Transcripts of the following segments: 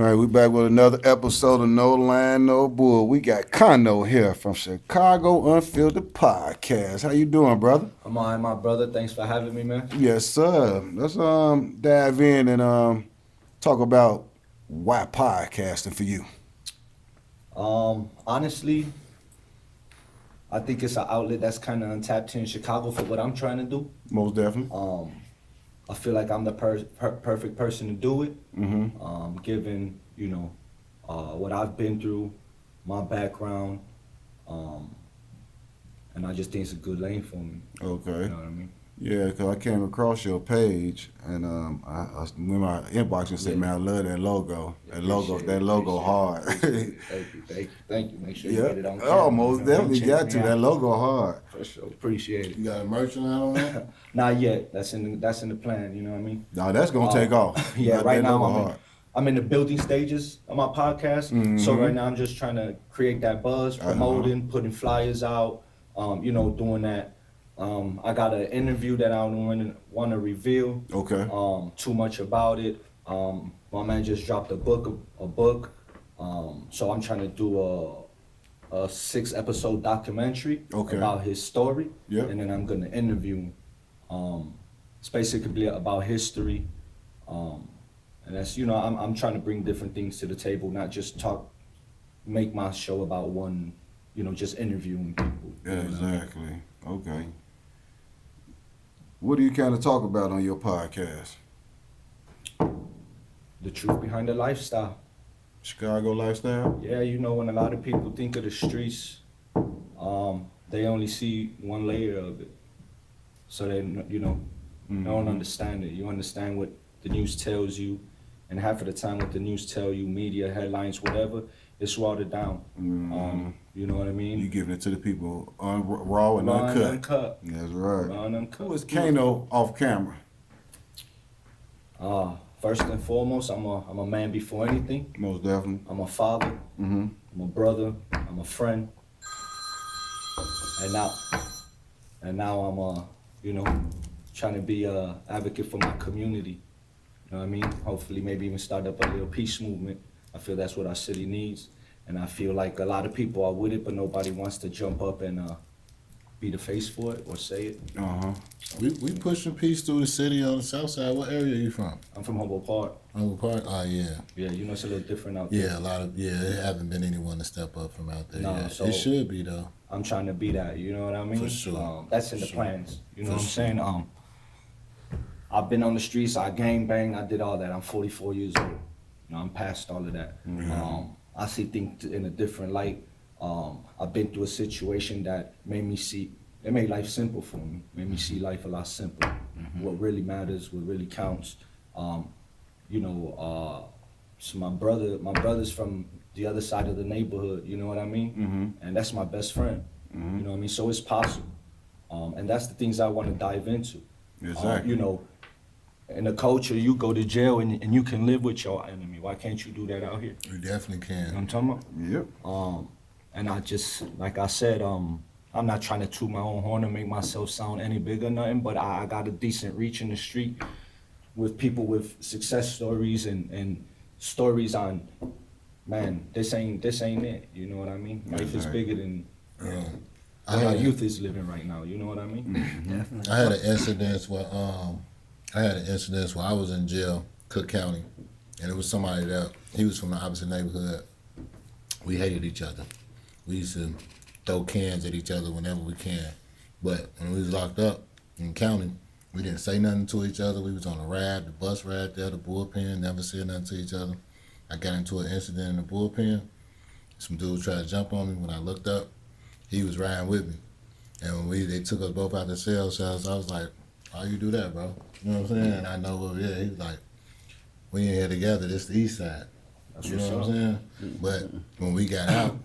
right, we back with another episode of No Line, No Bull. We got Kano here from Chicago Unfiltered Podcast. How you doing, brother? I'm all right, my brother. Thanks for having me, man. Yes, sir. Let's dive in and talk about why podcasting for you. Honestly, I think it's an outlet that's kind of untapped here in Chicago for what I'm trying to do. Most definitely. I feel like I'm the perfect person to do it. Given what I've been through, my background, and I just think it's a good lane for me. Okay. You know what I mean? Yeah, because I came across your page and I went my inbox and said, man, I love that logo. That logo hard. Thank you. Make sure you get it on camera. Oh, most definitely got to. That logo hard. For sure. Appreciate it. You got a merch on that? Not yet. That's in the plan. You know what I mean? No, that's gonna take off. Yeah, right now I'm in the building stages of my podcast. So right now I'm just trying to create that buzz, promoting, putting flyers out, doing that. I got an interview that I don't want to reveal. Okay. Too much about it. My man just dropped a book. So I'm trying to do a 6-episode documentary about his story. Yep. And then I'm gonna interview him. It's basically about history. And that's I'm trying to bring different things to the table, not just make my show about one, just interviewing people. Yeah, exactly. Okay. What do you kind of talk about on your podcast? The truth behind the lifestyle. Chicago lifestyle? Yeah, when a lot of people think of the streets, they only see one layer of it. So they, don't understand it. You understand what the news tells you, and half of the time what the news tell you, media, headlines, whatever, it's watered down. You know what I mean? You giving it to the people raw and uncut. That's right. Raw and uncut. Who is Kano off camera? First and foremost, I'm a man before anything. Most definitely. I'm a father. I'm a brother. I'm a friend. And now I'm trying to be a advocate for my community. You know what I mean? Hopefully, maybe even start up a little peace movement. I feel that's what our city needs. And I feel like a lot of people are with it, but nobody wants to jump up and be the face for it or say it. We pushing peace through the city on the south side. What area are you from? I'm from Humboldt Park. Humboldt Park? Oh, yeah. Yeah, it's a little different out there. Yeah, there haven't been anyone to step up from out there yet. So it should be, though. I'm trying to be that, you know what I mean? For sure. That's in the plans, you know what I'm saying? I've been on the streets, I gang bang, I did all that. I'm 44 years old. I'm past all of that. I see things in a different light. I've been through a situation that it made life simple for me. Made me see life a lot simpler. What really matters, what really counts. So my brother's from the other side of the neighborhood, you know what I mean? And that's my best friend, you know what I mean? So it's possible. And that's the things I want to dive into. Exactly. In a culture, you go to jail and you can live with your enemy. Why can't you do that out here? You definitely can. You know what I'm talking about? Yep. And I just, like I said, I'm not trying to toot my own horn and make myself sound any bigger or nothing, but I got a decent reach in the street with people with success stories and stories on, man, this ain't it. You know what I mean? Life is bigger than what our youth is living right now. You know what I mean? Definitely. I had an incident where I was in jail, Cook County, and it was somebody that he was from the opposite neighborhood. We hated each other. We used to throw cans at each other whenever we can. But when we was locked up in county, we didn't say nothing to each other. We was on the bus ride there, the bullpen, never said nothing to each other. I got into an incident in the bullpen. Some dudes tried to jump on me. When I looked up, he was riding with me. And when they took us both out the cells, I was like, how you do that, bro? You know what I'm saying? And I know, he was like, we in here together, this the east side. You know what I'm saying? But when we got out,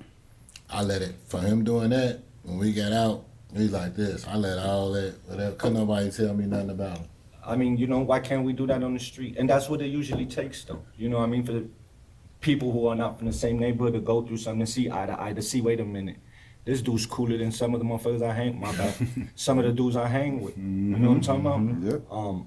I let it, for him doing that, when we got out, he's like this. I let all that, whatever, couldn't nobody tell me nothing about him. I mean, why can't we do that on the street? And that's what it usually takes, though. You know what I mean? For the people who are not from the same neighborhood to go through something, to see eye to eye, to see, wait a minute, this dude's cooler than some of the motherfuckers I hang, my bad, some of the dudes I hang with. You know what I'm talking about? Yep.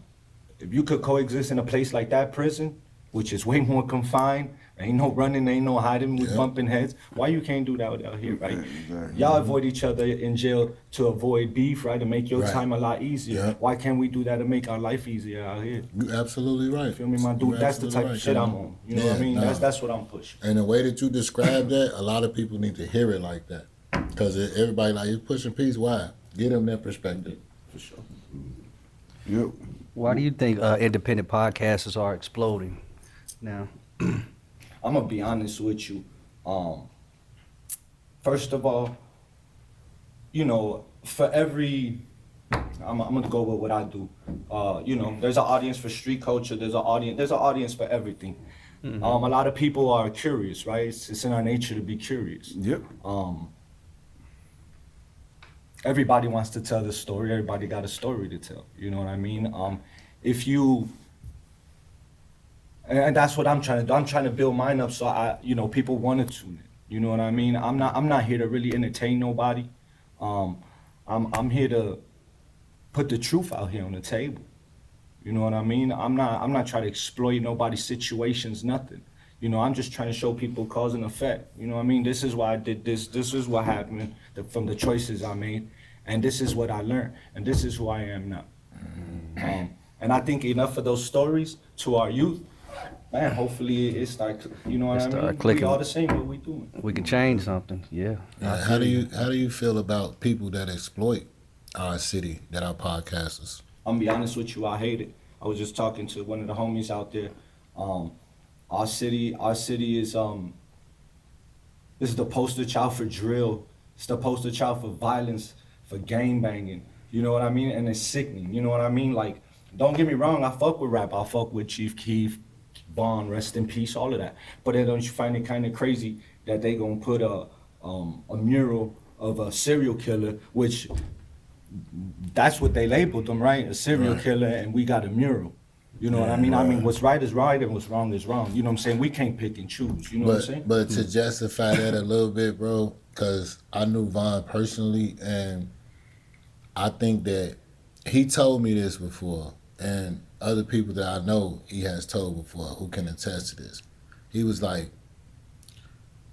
If you could coexist in a place like that prison, which is way more confined, Ain't no running, ain't no hiding, we Yeah. bumping heads. Why you can't do that out here, right? Exactly. Y'all avoid each other in jail to avoid beef, right? To make your Right. time a lot easier. Yeah. Why can't we do that to make our life easier out here? You're absolutely right. Feel me, my dude? You're That's the type absolutely of shit right, I'm Ken. on. You know what I mean? nah. That's what I'm pushing. And the way that you describe that, a lot of people need to hear it like that. Because everybody like, you're pushing peace. Why? Get them that perspective. For sure. Yep. Why do you think independent podcasters are exploding now? I'm gonna be honest with you. First of all, you know, for every, I'm gonna go with what I do. You know, there's an audience for street culture. There's an audience for everything. Mm-hmm. A lot of people are curious, right? It's in our nature to be curious. Yep. Everybody wants to tell the story. Everybody got a story to tell. You know what I mean? If you, and that's what I'm trying to do. I'm trying to build mine up so people want to tune in. You know what I mean? I'm not here to really entertain nobody. I'm here to put the truth out here on the table. You know what I mean? I'm not trying to exploit nobody's situations, nothing. You know, I'm just trying to show people cause and effect. You know what I mean? This is why I did this. This is what happened from the choices I made. And this is what I learned. And this is who I am now. And I think enough of those stories to our youth, man, hopefully it start, you know what I start mean? clicking. We all the same, what we doing. We can change something. Yeah. How do you feel about people that exploit our city, that are podcasters? I'm gonna be honest with you, I hate it. I was just talking to one of the homies out there. Our city is this is the poster child for drill. It's the poster child for violence, for gang banging. You know what I mean? And it's sickening. You know what I mean? Like, don't get me wrong, I fuck with rap. I fuck with Chief Keef, Bond, rest in peace, all of that. But then don't you find it kind of crazy that they gonna put a mural of a serial killer, which that's what they labeled them, right? A serial killer, and we got a mural. You know what I mean? I mean, what's right is right and what's wrong is wrong. You know what I'm saying? We can't pick and choose. You know what I'm saying? But to justify that a little bit, bro, because I knew Von personally, and I think that he told me this before, and other people that I know he has told before who can attest to this. He was like,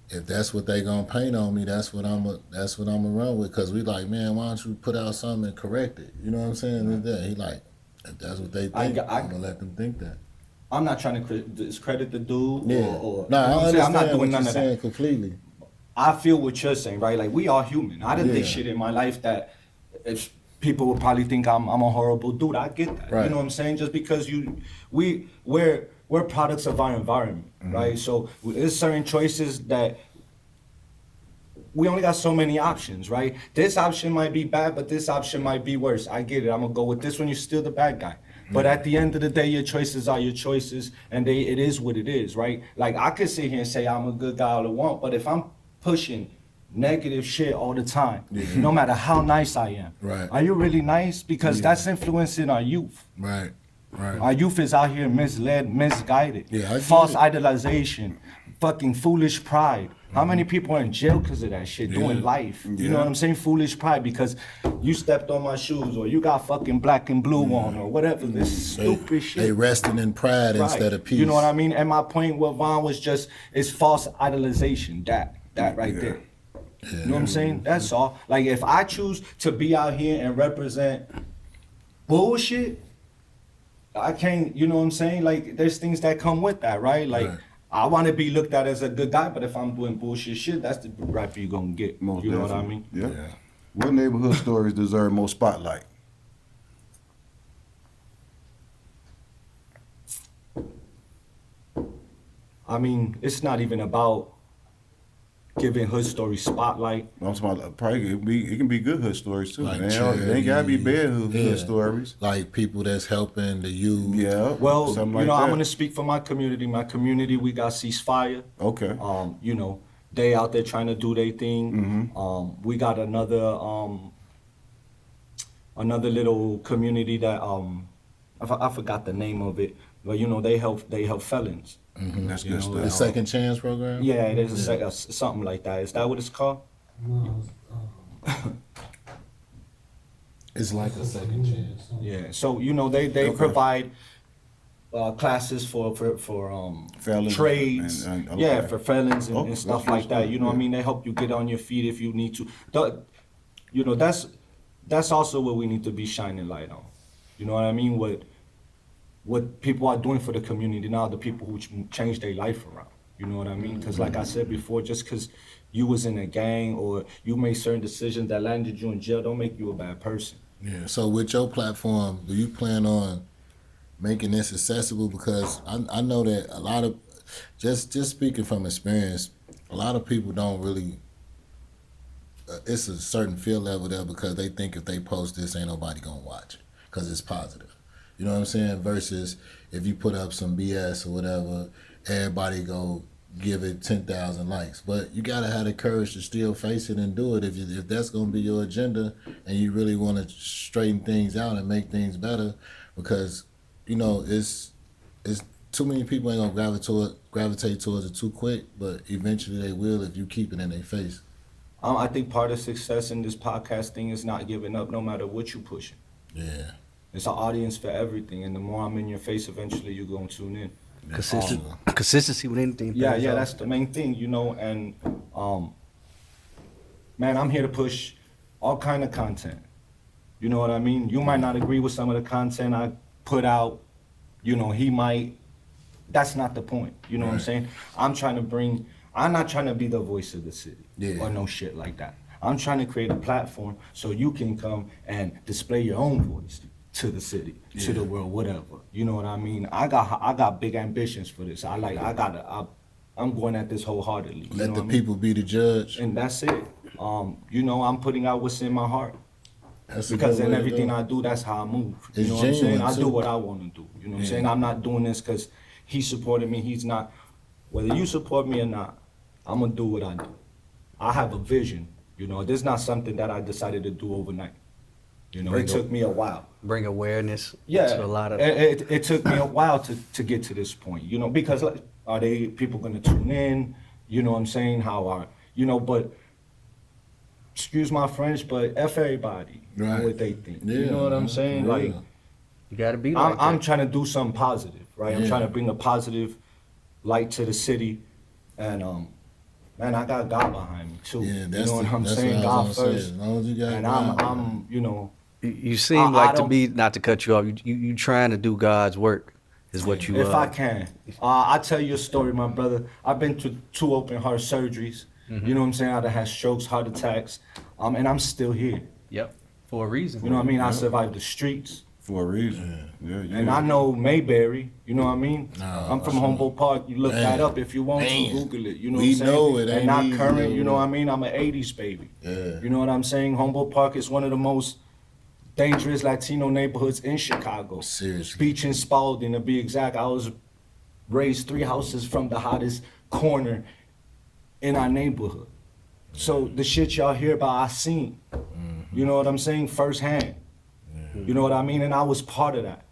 if that's what they gonna paint on me, that's what I'm gonna run with. Cause we like, man, why don't you put out something and correct it? You know what I'm saying? He like, if that's what they think, I'm gonna let them think that. I'm not trying to discredit the dude Yeah. or No, I understand I'm not what doing you're none of saying that. completely. I feel what you're saying, right? Like, we are human. I done did shit in my life that if people would probably think I'm a horrible dude. I get that. Right. You know what I'm saying? Just because we're products of our environment, right? So there's certain choices that we only got so many options, right? This option might be bad, but this option might be worse. I get it. I'm gonna go with this one. You're still the bad guy. But at the end of the day, your choices are your choices, and it is what it is, right? Like, I could sit here and say I'm a good guy all I want, but if I'm pushing negative shit all the time, no matter how nice I am, Right. are you really nice? Because that's influencing our youth. Right. Our youth is out here misled, misguided, Yeah, I get false it. idolization, fucking foolish pride. How many people are in jail because of that shit, doing life? You know what I'm saying? Foolish pride because you stepped on my shoes or you got fucking black and blue on or whatever, this stupid shit. They resting in pride Right. instead of peace. You know what I mean? And my point with Von was just, it's false idolization, that right there. You know what I'm saying? That's all. Like, if I choose to be out here and represent bullshit, I can't, you know what I'm saying? Like, there's things that come with that, right? Like, Right. I want to be looked at as a good guy, but if I'm doing bullshit shit, that's the rap you're going to get. Most You know what I definitely. mean? Yeah. What neighborhood stories deserve more spotlight? I mean, it's not even about giving hood stories spotlight. I'm talking about probably it can be good hood stories too. Like They ain't gotta be bad hood Yeah. stories. Like people that's helping the youth. Yeah. Well, something you like know, that. I'm gonna speak for my community. My community, we got Ceasefire. Okay. You know, they out there trying to do their thing. We got another little community that I forgot the name of it, but you know, they help felons. That's You good know, stuff. The second chance program? Yeah, there's something like that. Is that what it's called? It's like a second chance. Yeah. So you know, they Okay. provide classes for Felons trades. and Yeah, okay. for felons and, Oh, and stuff that's like that. You know what I yeah. mean? They help you get on your feet if you need to. You know, that's also what we need to be shining light on. You know what I mean? What people are doing for the community now, the people who change their life around. You know what I mean? Because like I said before, just because you was in a gang or you made certain decisions that landed you in jail, don't make you a bad person. Yeah. So with your platform, do you plan on making this accessible? Because I know that a lot of, just speaking from experience, a lot of people don't really. It's a certain feel level there because they think if they post this, ain't nobody gonna watch it because it's positive. You know what I'm saying? Versus if you put up some BS or whatever, everybody go give it 10,000 likes. But you gotta have the courage to still face it and do it if that's gonna be your agenda and you really want to straighten things out and make things better. Because you know it's too many people ain't gonna gravitate towards it too quick, but eventually they will if you keep it in their face. I think part of success in this podcast thing is not giving up no matter what you pushing. Yeah. It's an audience for everything, and the more I'm in your face, eventually you're gonna tune in. Consistency with anything. Yeah, pays yeah, off. that's the main thing, you know. And man, I'm here to push all kind of content. You know what I mean? You might not agree with some of the content I put out. You know, he might. That's not the point. You know what I'm Right. saying? I'm not trying to be the voice of the city Yeah. or no shit like that. I'm trying to create a platform so you can come and display your own voice to the city, to the world, whatever. You know what I mean? I got big ambitions for this. I'm going at this wholeheartedly. You Let know the what I mean? people be the judge. And that's it. You know, I'm putting out what's in my heart. That's a Because good in way to everything go. I do, that's how I move. You It's know what I'm saying? genuine, I do too. what I want to do. You know what I'm saying? I'm not doing this because he supported me. He's not. Whether you support me or not, I'm going to do what I do. I have a vision. You know, this is not something that I decided to do overnight. You know, it took me a while. Bring awareness Yeah, to a lot of. it took me a while to get to this point, you know, because like, are they people gonna tune in? You know what I'm saying? But excuse my French, but F everybody Right. what they think. Yeah, you know what I'm man, saying? for Like real. You got to be like I'm that. trying to do something positive, right? I'm Yeah. trying to bring a positive light to the city, and man, I got God behind me too. Yeah, you that's know what the- I'm that's saying? what I God was gonna say. first, As long as you got and God, I'm you know. You seem I like to don't- be, not to cut you off, you trying to do God's work is what you If I can. I'll tell you a story, my brother. I've been to 2 open heart surgeries. You know what I'm saying? I've had strokes, heart attacks, and I'm still here. Yep. For a reason. You know what I mean? I survived the streets. For a reason. Yeah, yeah. And I know Mayberry, you know what I mean? Nah, I'm from sure. Humboldt Park. You look that Man. up if you want Man. to. Google it. You know We what I'm saying? know it And ain't not easy, current, though. you know what I mean? I'm an 80s baby. Yeah. You know what I'm saying? Humboldt Park is one of the most dangerous Latino neighborhoods in Chicago. Seriously. Beach and Spalding, to be exact. I was raised 3 houses from the hottest corner in our neighborhood. So the shit y'all hear about, I seen. You know what I'm saying? Firsthand. You know what I mean? And I was part of that.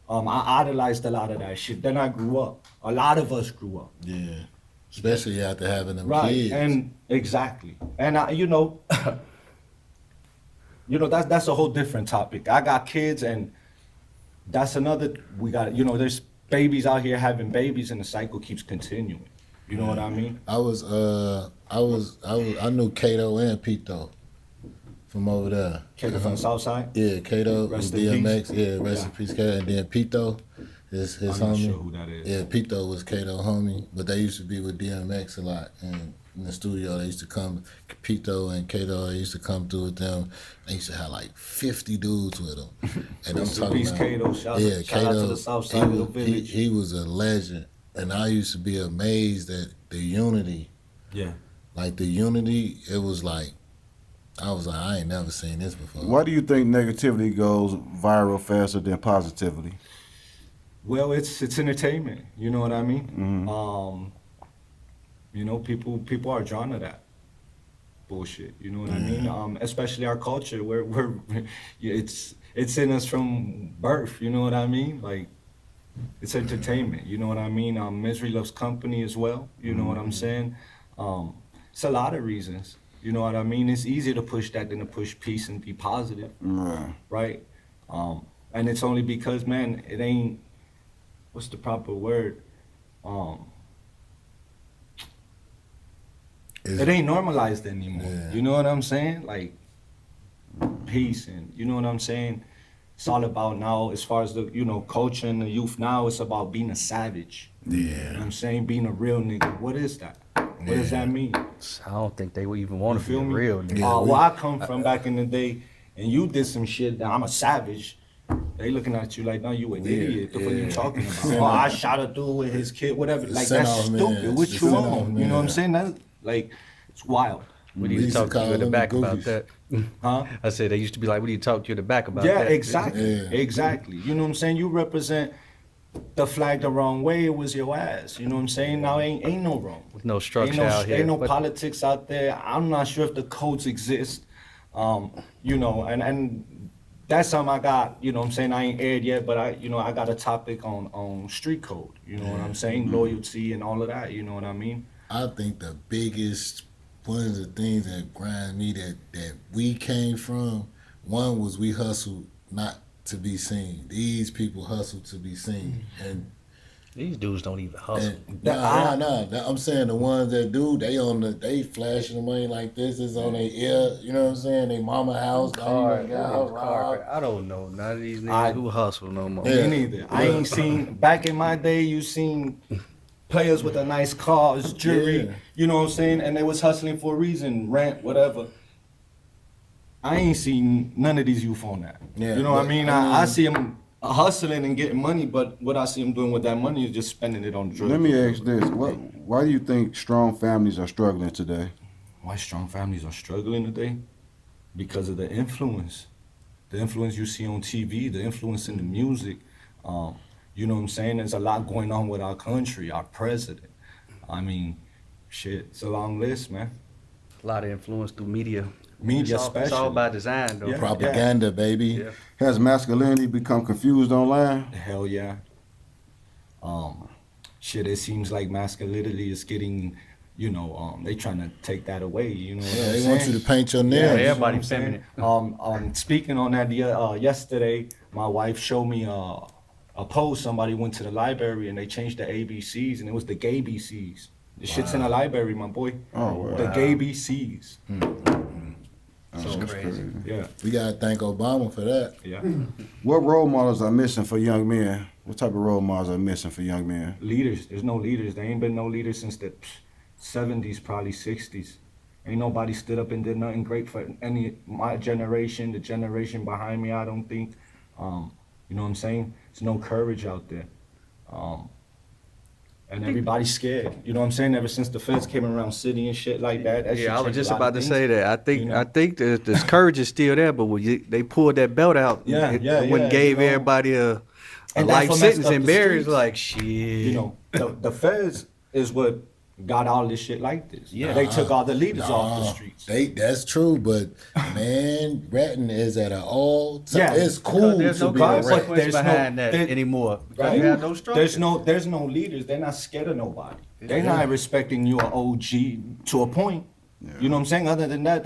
I idolized a lot of that shit. Then I grew up. A lot of us grew up. Yeah. Especially after having them Right. kids. And exactly. And that's a whole different topic. I got kids, and that's another. We got there's babies out here having babies, and the cycle keeps continuing. You know what I mean? I knew Kato and Pito from over there. Kid from the South Side. Yeah, Kato was Rest in DMX. peace. Yeah, rest in peace, Kato. And then Pito, his I'm homie. not sure who that is. Yeah, Pito was Kato homie, but they used to be with DMX a lot. And in the studio, they used to come, Pito and Kato, they used to come through with them. They used to have like 50 dudes with them. And Rest in peace, Kato. Shout out to the South Side of the village. He was a legend. And I used to be amazed at the unity. Yeah. Like the unity, it was like, I was like, I ain't never seen this before. Why do you think negativity goes viral faster than positivity? Well, it's entertainment. You know what I mean? Mhm. People are drawn to that bullshit. You know what I mean? Especially our culture, where it's in us from birth. You know what I mean? Like, it's entertainment. You know what I mean? Misery loves company as well. You know what I'm saying? It's a lot of reasons. You know what I mean? It's easier to push that than to push peace and be positive, Right. right? And it's only because, man, it ain't what's the proper word? It ain't normalized anymore. Yeah. You know what I'm saying? Like peace, and you know what I'm saying? It's all about now, as far as the, you know, culture and the youth now, it's about being a savage. Yeah. You know what I'm saying? Being a real nigga. What is that? What does that mean? I don't think they would even want You to be feel me? real. Nigga. Yeah, Where I come from back in the day, and you did some shit that I'm a savage, they looking at you like, no, you an idiot. The fuck you talking about? Oh, I shot a dude with his kid, whatever. Like, Send that's off, man. stupid. What It's you the send off, on? You know what I'm man. saying? That, like, it's wild. We We need to used to talk to you call in the them back about goofies. that. Huh? I said they used to be like, we need to talk to you in the back about Yeah, that. exactly. Yeah. Exactly. You know what I'm saying? You represent the flag the wrong way, it was your ass. You know what I'm saying? Now ain't no wrong. No structure out here. Ain't no but politics out there. I'm not sure if the codes exist. You know, and that's something I got, you know what I'm saying? I ain't aired yet, but I got a topic on street code. You know what I'm saying? Loyalty and all of that, you know what I mean? I think the biggest, one of the things that grind me that we came from, one was we hustled not to be seen. These people hustle to be seen. And these dudes don't even hustle. I'm saying the ones that do, they flashing the money like this is on their ear, you know what I'm saying? They mama house, I don't know none of these niggas who hustle no more. Yeah. Me neither. I ain't seen, back in my day, you seen players with a nice cars, jewelry, Yeah. you know what I'm saying? And they was hustling for a reason, rent, whatever. I ain't seen none of these youth on that. Yeah, You know what I but, mean? I see them hustling and getting money, but what I see them doing with that money is just spending it on drugs. Let me ask this: why do you think strong families are struggling today? Why strong families are struggling today? Because of the influence you see on TV, the influence in the music. You know what I'm saying? There's a lot going on with our country, our president. I mean, shit, it's a long list, man. A lot of influence through media. Media It's especially. all by design, though. Yeah. Propaganda, baby. Yeah. Has masculinity become confused online? Hell yeah. Shit, it seems like masculinity is getting, you know, they trying to take that away, you know what Yeah, I'm they saying? want you to paint your Yeah, nails. you know everybody what I'm saying? feminine. Speaking on that, yesterday, my wife showed me a post. Somebody went to the library and they changed the ABCs, and it was the gay BCs. The shit's in the library, my boy. Oh, wow. The gay BCs. That's crazy. Yeah, We gotta thank Obama for that. yeah. What role models are missing for young men? What type of role models are missing for young men? Leaders. There's no leaders. There ain't been no leaders since the 70s, probably 60s. Ain't nobody stood up and did nothing great for my generation, the generation behind me, I don't think. You know what I'm saying? There's no courage out there. And everybody's scared. You know what I'm saying? Ever since the feds came around city and shit like that. That shit Yeah, I was changed just a lot about of to things. say that. you know? I think the courage is still there, but when they pulled that belt out, when gave you know. everybody a And that's life what sentence, messed up and the Barry's streets. like, shit. You know, the feds is what got all this shit like this. Yeah. They took all the leaders off the streets. That's true, but man, ratting is at an all time. Yeah, It's cool There's to no be a consequence. rat. consequence There's no- behind that there- anymore. Because Right? you have no structure. There's no leaders. They're not scared of nobody. They're not respecting you or OG to a point. You know what I'm saying? Other than that,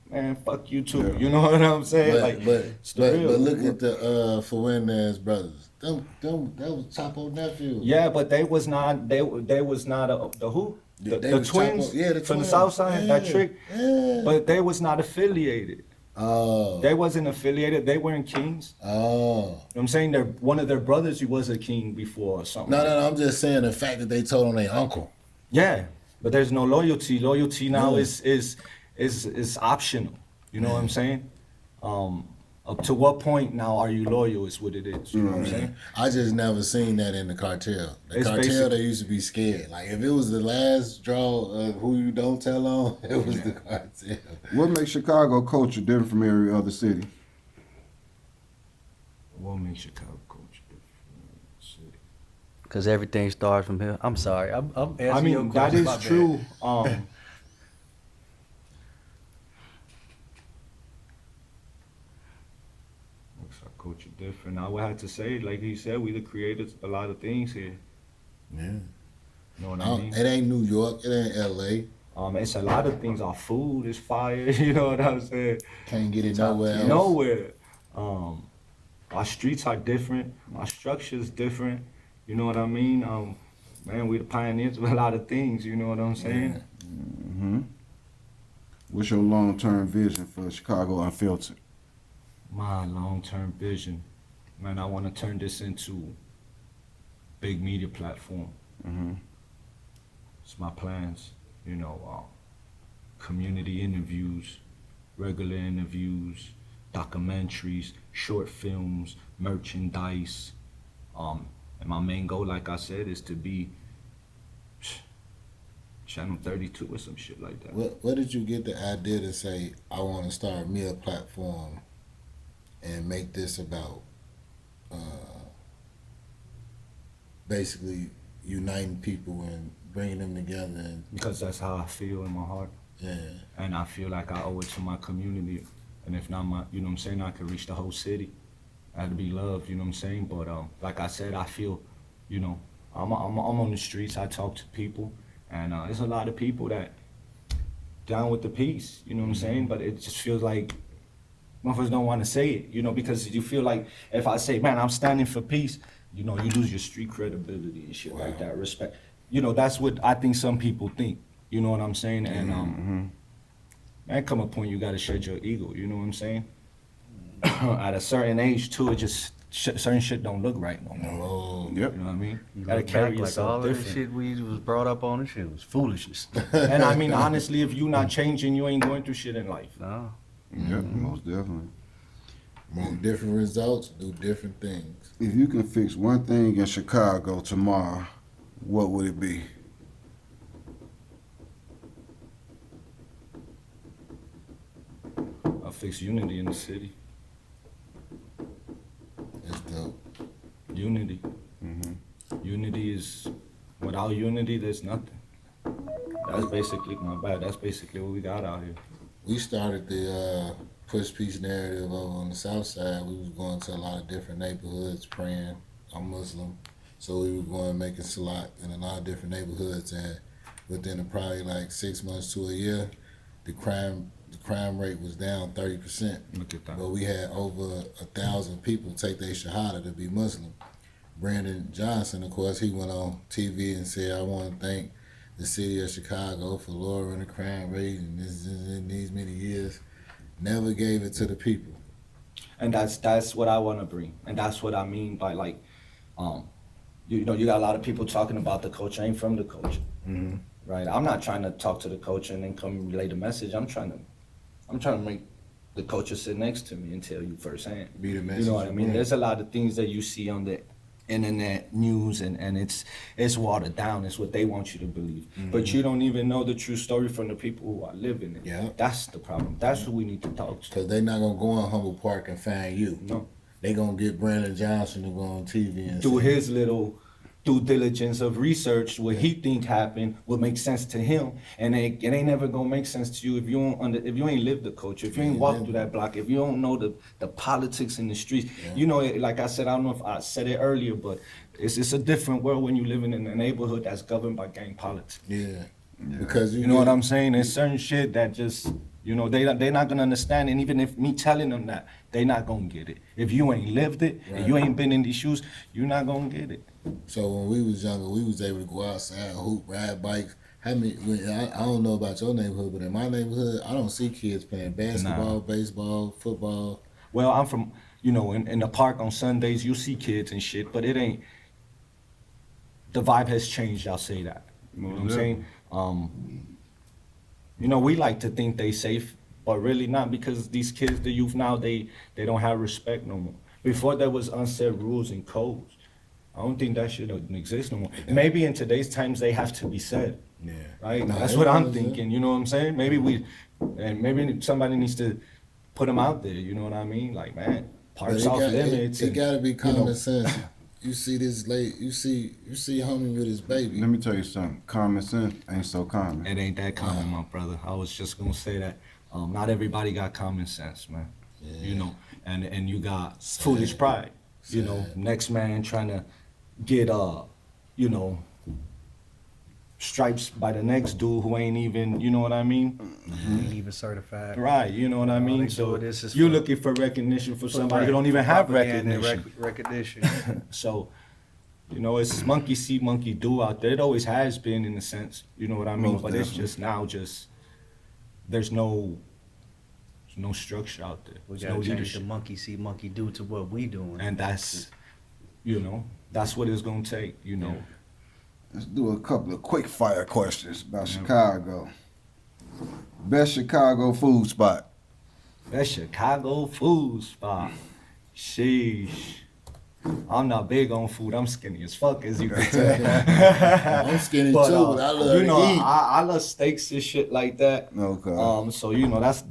man, fuck you too. Yeah. You know what I'm saying? But it's the real. look at the Fuentes brothers. Them that was Chapo nephew. Yeah, but they was not. They was not the who? They The was twins. Chapo- yeah, the from twins. the south side. That Yeah, trick. yeah. But they was not affiliated. Oh. They wasn't affiliated. They weren't kings. Oh. You know what I'm saying? One of their brothers, he was a king before or something. No. I'm just saying the fact that they told on their uncle. Yeah, but there's no loyalty. Loyalty now Yeah. is optional. You know what I'm saying? Up to what point now are you loyal is what it is. You know what I'm saying? I just never seen that in the cartel. The It's cartel, basic. they used to be scared. Like if it was the last draw of who you don't tell on, it was the cartel. What makes Chicago culture different from every other city? What makes Chicago culture different? Because everything starts from here. I'm sorry. I'm asking I you a mean, that question. is My bad. true. Makes our culture different. I would have to say, like he said, we the creators of a lot of things here. Yeah. You know what I mean? It ain't New York. It ain't L.A. It's a lot of things. Our food is fire. You know what I'm saying? Can't get it nowhere else. Nowhere. Our streets are different. Our structure is different. You know what I mean? Man, we the pioneers of a lot of things. You know what I'm saying? Mm-hmm. What's your long-term vision for Chicago Unfiltered? My long-term vision, man, I want to turn this into big media platform. Mm-hmm. It's my plans. You know, community interviews, regular interviews, documentaries, short films, merchandise. And my main goal, like I said, is to be channel 32 or some shit like that. Where did you get the idea to say, I want to start me a platform and make this about basically uniting people and bringing them together? And Because that's how I feel in my heart. yeah, And I feel like I owe it to my community. And if not my, you know what I'm saying, I could reach the whole city. I had to be loved, you know what I'm saying? But like I said, I feel, you know, I'm on the streets, I talk to people. And there's a lot of people that down with the peace, you know what I'm saying? But it just feels like motherfuckers don't want to say it, you know, because you feel like if I say, man, I'm standing for peace, you know, you lose your street credibility and shit like that, respect. You know, that's what I think some people think, you know what I'm saying? And man, come a point you gotta shed your ego, you know what I'm saying? At a certain age too, it just certain shit don't look right no more. oh, Yep. You know what I mean? You Gotta look carry back like yourself all of the different. shit we was brought up on, this shit was foolishness. And I mean, honestly, if you not changing, you ain't going through shit in life. No. Yep, most definitely. want different results, do different things. If you can fix one thing in Chicago tomorrow, what would it be? I fix unity in the city. That's dope. Unity. Mm-hmm. Unity is, without unity, there's nothing. That's basically my bad. That's basically what we got out here. We started the push peace narrative over on the south side. We was going to a lot of different neighborhoods praying. I'm Muslim, so we were going making salat in a lot of different neighborhoods, and within probably like 6 months to a year, the crime rate was down 30%. Look at that. But we had over 1,000 people take their shahada to be Muslim. Brandon Johnson, of course, he went on TV and said, I want to thank the city of Chicago for lowering the crime rate in these many years. Never gave it to the people. And that's what I want to bring. And that's what I mean by like, you know, you got a lot of people talking about the culture. I ain't from the culture, right? I'm not trying to talk to the culture and then come relay the message. I'm trying to make the culture sit next to me and tell you firsthand. Be the You message. know what I mean? Right. There's a lot of things that you see on the internet news and it's watered down. It's what they want you to believe. But you don't even know the true story from the people who are living it. Yeah. That's the problem. That's who we need to talk to. Because they're not going to go on Humble Park and find you. No. They going to get Brandon Johnson to go on TV and Do say, his little due diligence of research, what he think happened, what makes sense to him, and it ain't never gonna make sense to you if you if you ain't lived the culture, if you ain't walked through that block, if you don't know the politics in the streets. You know, like I said, I don't know if I said it earlier, but it's a different world when you living in a neighborhood that's governed by gang politics. Yeah. Because You know what I'm saying? There's certain shit that just, you know, they're not gonna understand, and even if me telling them that, they not gonna get it. If you ain't lived it, and you ain't been in these shoes, you're not gonna get it. So when we was younger, we was able to go outside, hoop, ride bikes. I don't know about your neighborhood, but in my neighborhood, I don't see kids playing basketball, baseball, football. Well, I'm from, you know, in the park on Sundays, you see kids and shit, but it ain't, the vibe has changed, I'll say that. You know what I'm saying? You know, we like to think they safe, but really not, because these kids, the youth now, they don't have respect no more. Before there was unsaid rules and codes. I don't think that shit exist no more. Maybe in today's times they have to be said. Yeah. Right? No, That's what I'm everyone's thinking, you know what I'm saying? Maybe somebody needs to put them out there, you know what I mean? Like, man, But parks off limits. It and, got to be common know. sense. You see this you see homie with his baby. Let me tell you something. Common sense ain't so common. It ain't that common, my brother. I was just gonna say that. Not everybody got common sense, man. Yeah. You know, and you got foolish pride. You know, next man trying to get you know, stripes by the next dude who ain't even, you know what I mean? Ain't even certified. Right, you know what I mean? they So do this is you're for- looking for recognition for somebody who don't even have Propaganda and recognition. recognition. So You know, it's monkey see, monkey do out there. It always has been in a sense. You know what I mean? Most But it's definitely. just now, there's no structure out there. We There's gotta no change leadership. the monkey see, monkey do to what we doing. And that's, that's what it's gonna take. Let's do a couple of quick fire questions about Chicago. Best Chicago food spot. That Chicago food spot. Sheesh. I'm not big on food. I'm skinny as fuck, as you can tell. I'm skinny But, too, but I love to eat. I love steaks and shit like that. Okay. So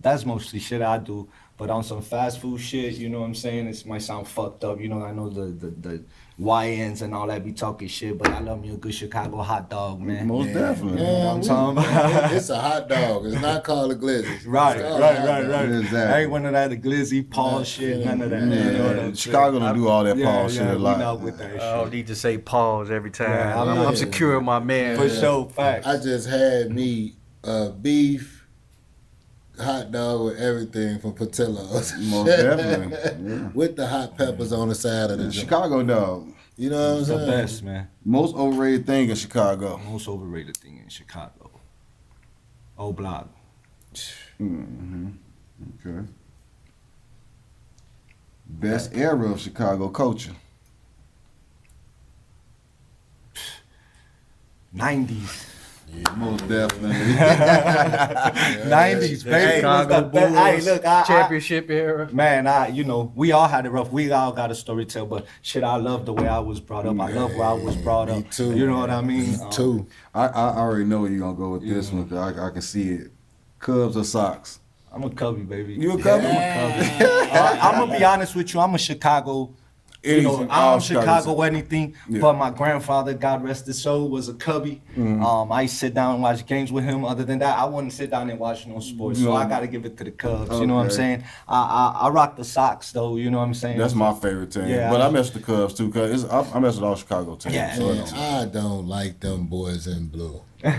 that's mostly shit I do. But on some fast food shit, you know what I'm saying? It might sound fucked up. I know the YNs and all that be talking shit, but I love me a good Chicago hot dog, man. Most definitely. Yeah, I'm talking about. it's a hot dog. It's not called a glizzy. Right. It's called a hot dog. Exactly. I ain't one of that glizzy, Paul shit, none of that. Yeah, You know what I'm Chicago saying? don't do all that Yeah, Paul shit a we lot. not with that I don't shit. need to say pause every time. Yeah, I'm I'm not- secure my man. For sure, facts. I just had me beef hot dog with everything from Patillo's. Most definitely. Yeah. With the hot peppers on the side of the joint. Chicago dog. You know what I'm It's the saying? best, man. Most overrated thing in Chicago. Most overrated thing in Chicago. Old Block. Mm-hmm. Okay. Best era of Chicago culture. 90s. Most definitely. 90s, baby. Chicago Was the best. Bulls, Hey, look, championship era. Man, we all had it rough. We all got a story to tell, but shit, I love the way I was brought up. I love where I was brought Me up. too. You know what I mean? Me too. I already know where you're going to go with this one. 'Cause I can see it. Cubs or Sox? I'm a Cubby, baby. You a Cubby? I'm gonna be honest with you. I'm a Chicago. Anything, all I'm Chicago Chicago. anything. Yeah. But my grandfather, God rest his soul, was a Cubby. I used to sit down and watch games with him. Other than that, I wouldn't sit down and watch no sports. So No. I gotta give it to the Cubs. You know what I'm Okay. saying? I rock the Sox though. You know what I'm saying? That's my favorite team. Yeah, But I- I mess with the Cubs too, because I mess with all Chicago teams. Yeah. So it Man, don't- I don't like them boys in blue. Put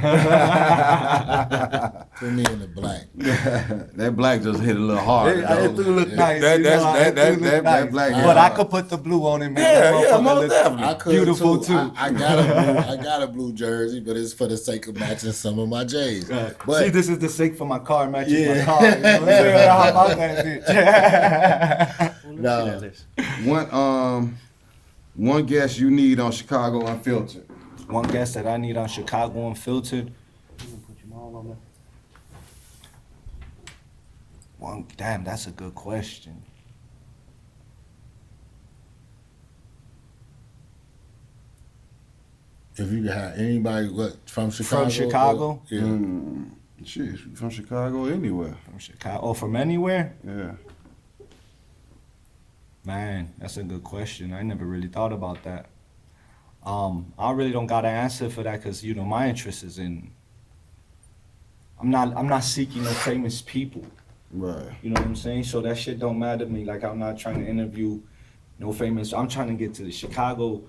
me in the black. that black just hit a little hard. It do look nice. That- you that's- know, that- it do that- look that- nice. that black But is I hard. could put the blue on it, man. Yeah, That yeah, motherfucker most look- definitely. I could Beautiful, too. too. I got a blue jersey, but it's for the sake of matching some of my J's. Right. But See, this is the sake for my car, matching Yeah. my car. You know what I'm saying? How about that bitch? no, One guest you need on Chicago Unfiltered. One guest that I need on Chicago Unfiltered. Damn, that's a good question. if you could have anybody from Chicago, From Chicago? yeah. Shit, from Chicago anywhere. From Chicago, or from anywhere? Yeah. Man, that's a good question. I never really thought about that. I really don't got an answer for that because my interest is in. I'm not seeking no famous people. Right. You know what I'm saying? So that shit don't matter to me. Like I'm not trying to interview no famous. I'm trying to get to the Chicago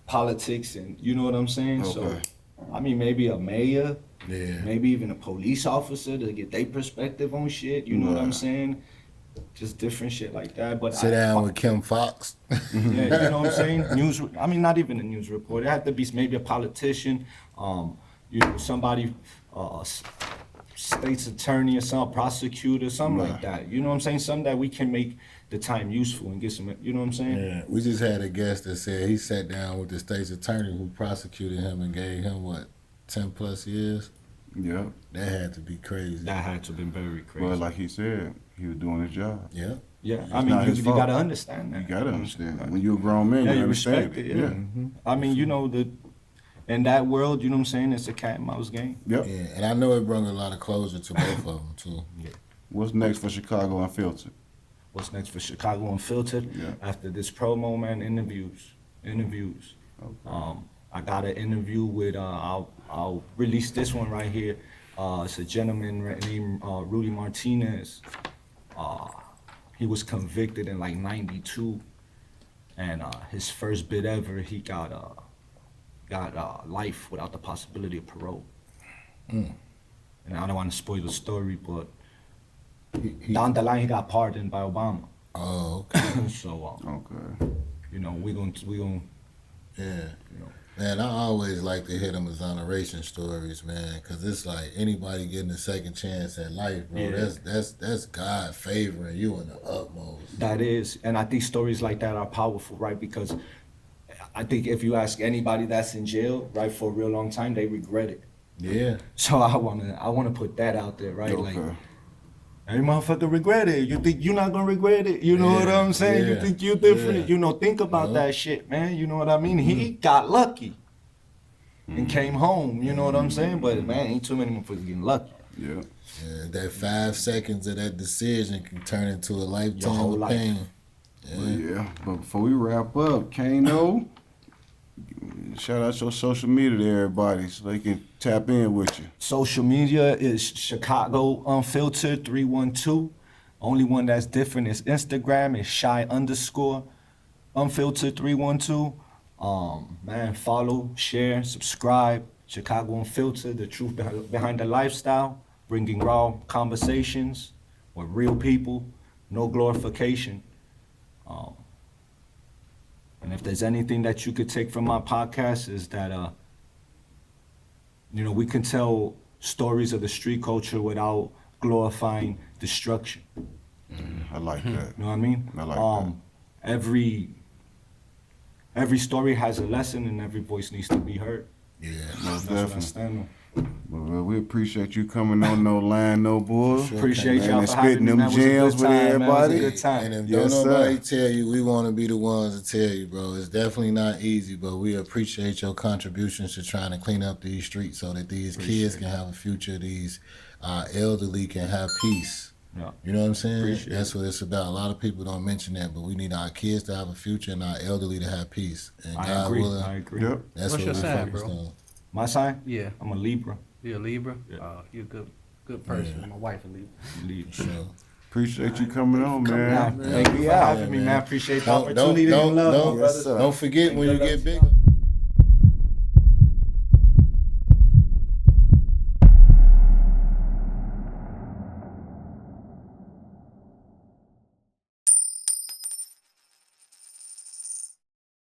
politics and you know what I'm saying? So Okay. I mean maybe a mayor, Yeah. maybe even a police officer to get their perspective on shit. You know what I'm Right. saying? Just different shit like that. But Sit down with Kim Fox. yeah, you know what I'm saying? Not even a news reporter. It had to be maybe a politician, somebody, state's attorney or some prosecutor, something like Right. that. You know what I'm saying? Something that we can make the time useful and get some. You know what I'm saying? Yeah, we just had a guest that said he sat down with the state's attorney who prosecuted him and gave him 10+ years. Yeah. That had to be crazy. That had to have been very crazy. But like he said, he was doing his job. Yeah. yeah, I not mean, his you fault. gotta understand that. You gotta understand that. When you're a grown man, Yeah, you you understand respect it. it. Yeah. I mean, in that world, you know what I'm saying? It's a cat and mouse game. Yep. Yeah, and I know it brought a lot of closure to both of them too. What's next for Chicago Unfiltered? What's next for Chicago Unfiltered? Yeah. After this promo, man, interviews. Okay. I got an interview with. I'll release this one right here. It's a gentleman named Rudy Martinez. He was convicted in like '92, and his first bid ever, he got life without the possibility of parole. And I don't want to spoil the story, but He- down the line, he got pardoned by Obama. Oh, okay. So Okay. we gonna Yeah. Man, I always like to hear them exoneration stories, man, because it's like anybody getting a second chance at life, bro. Yeah. That's God favoring you in the utmost. That is, and I think stories like that are powerful, right? Because I think if you ask anybody that's in jail, right, for a real long time, they regret it. Yeah. So I wanna put that out there, right? Like, Okay. hey, motherfucker, regret it. You think you're not gonna regret it? You know what Yeah, I'm saying? You yeah, think you're different? yeah. You know, think about that shit, man. You know what I mean? He got lucky and came home. You know what I'm saying? But man, ain't too many motherfuckers getting lucky. Yeah. Yeah, that 5 seconds of that decision can turn into a lifetime whole of life. pain. Well, yeah. But before we wrap up, Kano, shout out your social media to everybody so they can tap in with you. Social media is Chicago Unfiltered 312. Only one that's different is Instagram is shy_unfiltered 312. Man, follow, share, subscribe. Chicago Unfiltered, the truth behind the lifestyle, bringing raw conversations with real people, no glorification. And if there's anything that you could take from my podcast is that, you know, we can tell stories of the street culture without glorifying destruction. I like that. You know what I mean? I like that. Every story has a lesson and every voice needs to be heard. Yeah. Most That's what I definitely. stand on. Well, we appreciate you coming on No Line, No Bull. Sure. Appreciate Man, y'all and for having spitting me. them Man, it was a gems good with time, man. It was a everybody. good time. And if Yes, don't nobody sir. tell you, we want to be the ones to tell you, bro. It's definitely not easy, but we appreciate your contributions to trying to clean up these streets so that these kids can have a future, these elderly can have peace. Yeah. You know what I'm saying? Appreciate That's what it's about. A lot of people don't mention that, but we need our kids to have a future and our elderly to have peace. And I God agree. willing, I agree. Yep. that's What's what your we sign, focused bro? on. My sign? Yeah. I'm a Libra. You a Libra? Yeah. You're a good person. My wife a Libra. Libra. So, Appreciate you coming on, Nah, man. thank you for having me, man. man. Appreciate the Don't- opportunity don't- and love, don't- my brother. don't forget when you Good get luck. bigger.